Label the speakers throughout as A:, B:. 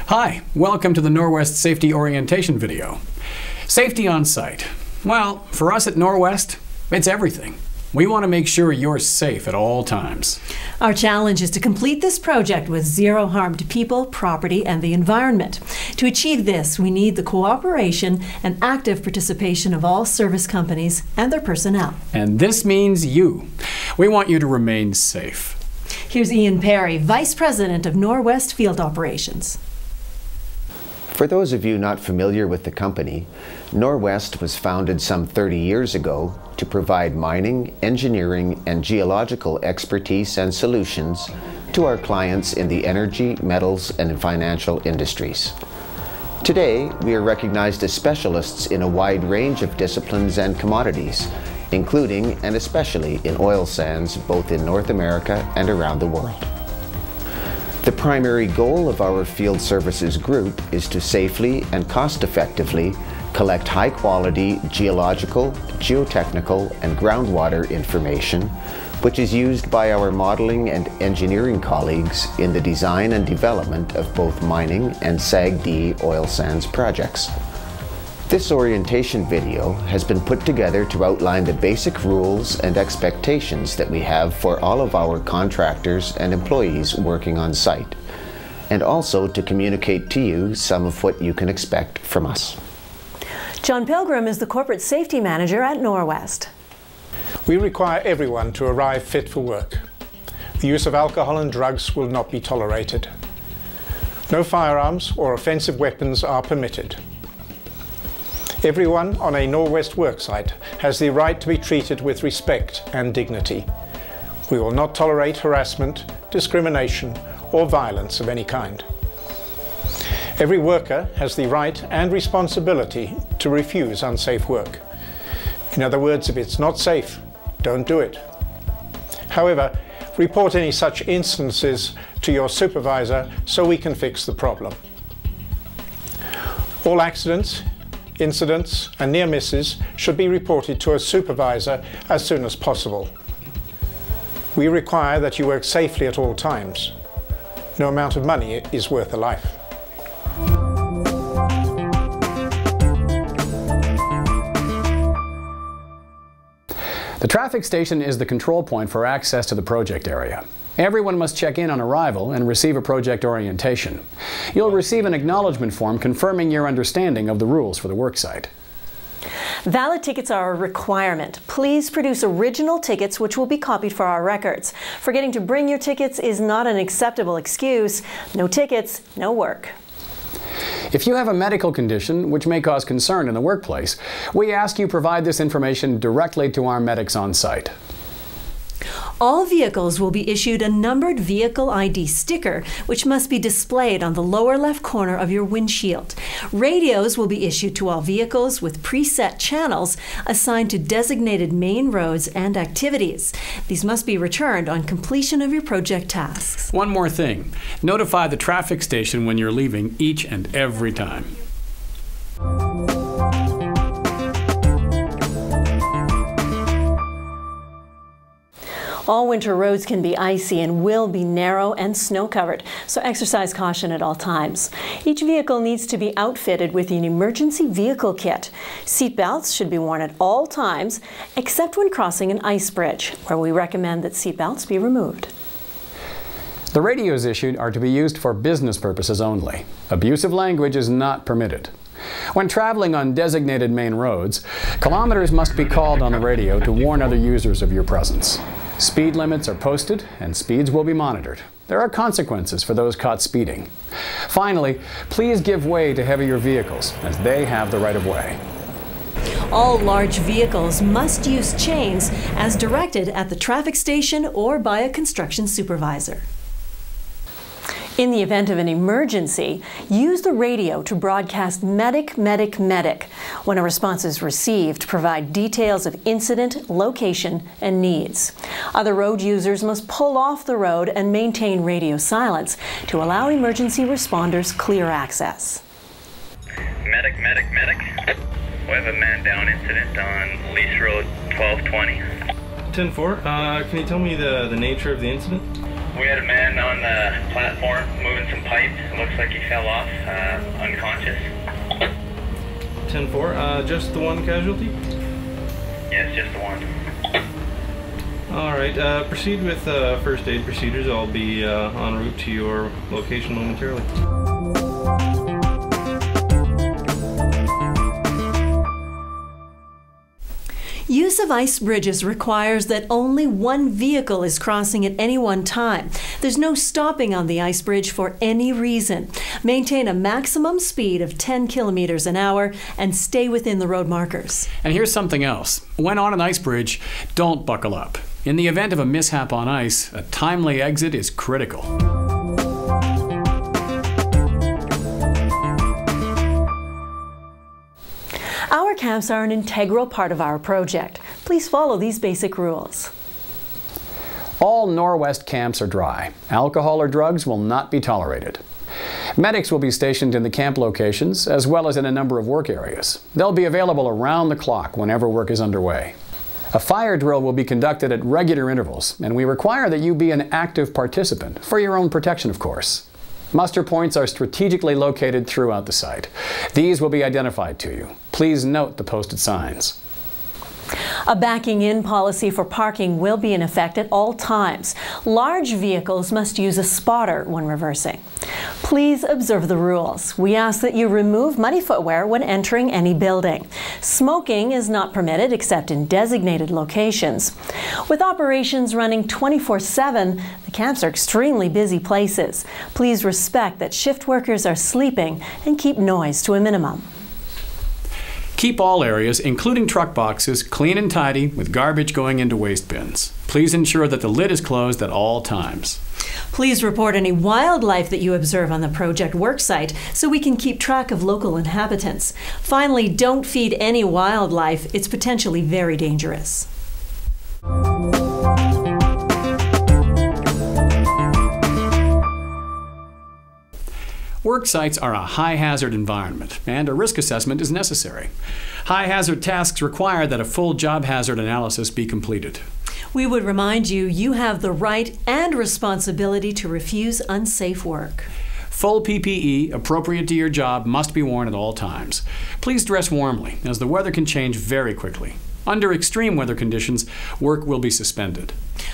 A: Hi, welcome to the Norwest Safety Orientation video. Safety on site. Well, for us at Norwest, it's everything. We want to make sure you're safe at all times.
B: Our challenge is to complete this project with zero harm to people, property, and the environment. To achieve this, we need the cooperation and active participation of all service companies and their personnel.
A: And this means you. We want you to remain safe.
B: Here's Ian Perry, Vice President of Norwest Field Operations.
C: For those of you not familiar with the company, Norwest was founded some 30 years ago to provide mining, engineering, and geological expertise and solutions to our clients in the energy, metals, and financial industries. Today, we are recognized as specialists in a wide range of disciplines and commodities, including and especially in oil sands, both in North America and around the world. The primary goal of our field services group is to safely and cost-effectively collect high-quality geological, geotechnical, and groundwater information, which is used by our modeling and engineering colleagues in the design and development of both mining and SAGD oil sands projects. This orientation video has been put together to outline the basic rules and expectations that we have for all of our contractors and employees working on site, and also to communicate to you some of what you can expect from us.
B: John Pilgrim is the Corporate Safety Manager at Norwest.
D: We require everyone to arrive fit for work. The use of alcohol and drugs will not be tolerated. No firearms or offensive weapons are permitted. Everyone on a Norwest worksite has the right to be treated with respect and dignity. We will not tolerate harassment, discrimination, or violence of any kind. Every worker has the right and responsibility to refuse unsafe work. In other words, if it's not safe, don't do it. However, report any such instances to your supervisor so we can fix the problem. All accidents, incidents, and near misses should be reported to a supervisor as soon as possible. We require that you work safely at all times. No amount of money is worth a life.
A: The traffic station is the control point for access to the project area. Everyone must check in on arrival and receive a project orientation. You'll receive an acknowledgement form confirming your understanding of the rules for the worksite.
B: Valid tickets are a requirement. Please produce original tickets which will be copied for our records. Forgetting to bring your tickets is not an acceptable excuse. No tickets, no work.
A: If you have a medical condition which may cause concern in the workplace, we ask you provide this information directly to our medics on site.
B: All vehicles will be issued a numbered vehicle ID sticker, which must be displayed on the lower left corner of your windshield. Radios will be issued to all vehicles with preset channels assigned to designated main roads and activities. These must be returned on completion of your project tasks.
A: One more thing. Notify the traffic station when you're leaving each and every time.
B: All winter roads can be icy and will be narrow and snow-covered, so exercise caution at all times. Each vehicle needs to be outfitted with an emergency vehicle kit. Seat belts should be worn at all times, except when crossing an ice bridge, where we recommend that seat belts be removed.
A: The radios issued are to be used for business purposes only. Abusive language is not permitted. When traveling on designated main roads, kilometers must be called on the radio to warn other users of your presence. Speed limits are posted and speeds will be monitored. There are consequences for those caught speeding. Finally, please give way to heavier vehicles as they have the right of way.
B: All large vehicles must use chains as directed at the traffic station or by a construction supervisor. In the event of an emergency, use the radio to broadcast medic, medic, medic. When a response is received, provide details of incident, location, and needs. Other road users must pull off the road and maintain radio silence to allow emergency responders clear access.
E: Medic, medic, medic. We have a man down incident on Lease Road 1220.
F: 10-4, can you tell me the nature of the incident?
E: We had a man on the platform moving some pipe. It looks like he fell off, unconscious.
F: 10-4, just the one casualty?
E: Yes, just the one.
F: Alright, proceed with first aid procedures. I'll be en route to your location momentarily.
B: Use of ice bridges requires that only one vehicle is crossing at any one time. There's no stopping on the ice bridge for any reason. Maintain a maximum speed of 10 kilometers an hour and stay within the road markers.
A: And here's something else. When on an ice bridge, don't buckle up. In the event of a mishap on ice, a timely exit is critical.
B: Our camps are an integral part of our project. Please follow these basic rules.
A: All Norwest camps are dry. Alcohol or drugs will not be tolerated. Medics will be stationed in the camp locations as well as in a number of work areas. They'll be available around the clock whenever work is underway. A fire drill will be conducted at regular intervals, and we require that you be an active participant, for your own protection, of course. Muster points are strategically located throughout the site. These will be identified to you. Please note the posted signs.
B: A backing in policy for parking will be in effect at all times. Large vehicles must use a spotter when reversing. Please observe the rules. We ask that you remove muddy footwear when entering any building. Smoking is not permitted except in designated locations. With operations running 24/7, the camps are extremely busy places. Please respect that shift workers are sleeping and keep noise to a minimum.
A: Keep all areas, including truck boxes, clean and tidy with garbage going into waste bins. Please ensure that the lid is closed at all times.
B: Please report any wildlife that you observe on the project worksite so we can keep track of local inhabitants. Finally, don't feed any wildlife. It's potentially very dangerous.
A: Work sites are a high-hazard environment, and a risk assessment is necessary. High-hazard tasks require that a full job hazard analysis be completed.
B: We would remind you, you have the right and responsibility to refuse unsafe work.
A: Full PPE, appropriate to your job, must be worn at all times. Please dress warmly, as the weather can change very quickly. Under extreme weather conditions, work will be suspended.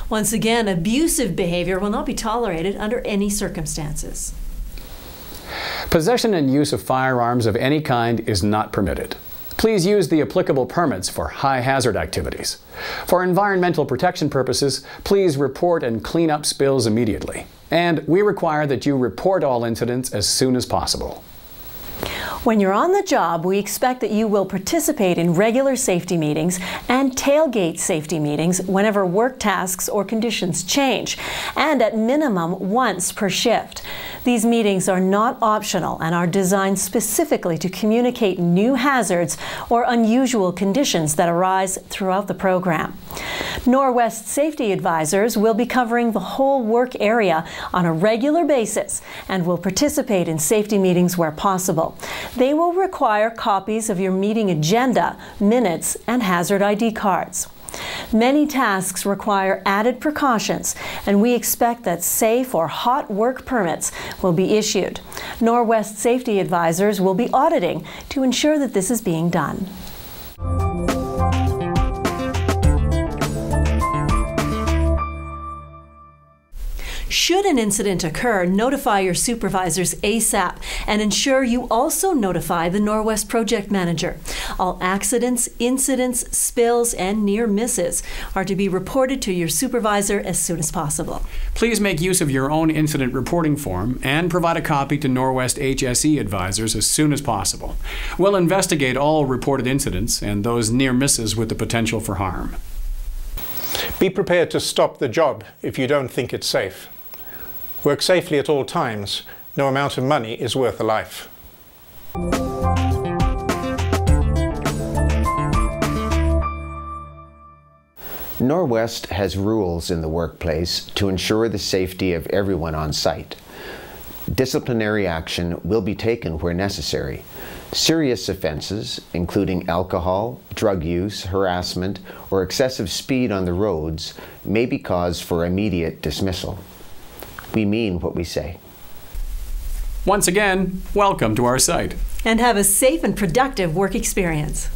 B: Once again, abusive behavior will not be tolerated under any circumstances.
A: Possession and use of firearms of any kind is not permitted. Please use the applicable permits for high-hazard activities. For environmental protection purposes, please report and clean up spills immediately. And we require that you report all incidents as soon as possible.
B: When you're on the job, we expect that you will participate in regular safety meetings and tailgate safety meetings whenever work tasks or conditions change, and at minimum once per shift. These meetings are not optional and are designed specifically to communicate new hazards or unusual conditions that arise throughout the program. Norwest safety advisors will be covering the whole work area on a regular basis and will participate in safety meetings where possible. They will require copies of your meeting agenda, minutes, and hazard ID cards. Many tasks require added precautions, and we expect that safe or hot work permits will be issued. Norwest safety advisors will be auditing to ensure that this is being done. Should an incident occur, notify your supervisors ASAP and ensure you also notify the Norwest project manager. All accidents, incidents, spills, and near misses are to be reported to your supervisor as soon as possible.
A: Please make use of your own incident reporting form and provide a copy to Norwest HSE advisors as soon as possible. We'll investigate all reported incidents and those near misses with the potential for harm.
D: Be prepared to stop the job if you don't think it's safe. Work safely at all times. No amount of money is worth a life.
C: Norwest has rules in the workplace to ensure the safety of everyone on site. Disciplinary action will be taken where necessary. Serious offenses, including alcohol, drug use, harassment, or excessive speed on the roads, may be cause for immediate dismissal. We mean what we say.
A: Once again, welcome to our site.
B: And have a safe and productive work experience.